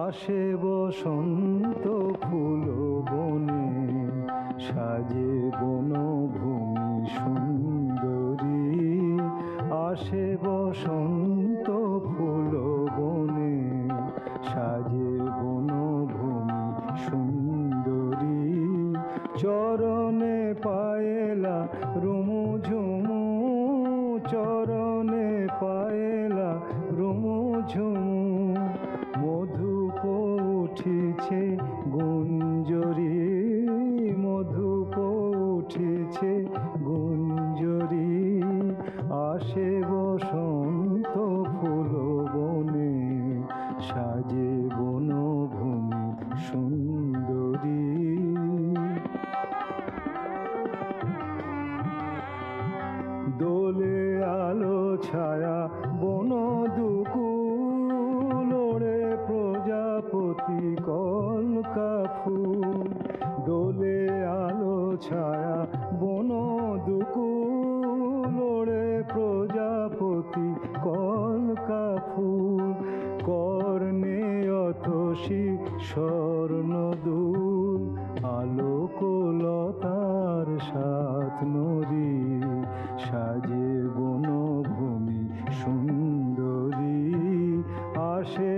আসে বসন্ত ফুল বনে, সাজে বনভূমি সুন্দরী। আসে বসন্ত ফুল বনে, সাজে বনভূমি সুন্দরী। চরণে পায়েলা রুমু ঝুমু, চরণে পায়েলা রুমু ঝুমু। মধুপ উঠিছে গুঞ্জরি, মধুপ উঠিছে গুঞ্জরি। আসে বসন্ত ফুল বনে, সাজে বনভূমি সুন্দরী। দোলে আলো ছায়া বন দুকুল, ওড়ে প্রজাপতি কলকা ফুল। দোলে আলো ছায়া বন দুকুল, ওড়ে প্রজাপতি কলকা ফুল। কর্ণে অতসী স্বর্ণদুল, আলোকলতার সাত নদী। সাজে বনভূমি সুন্দরী। আসে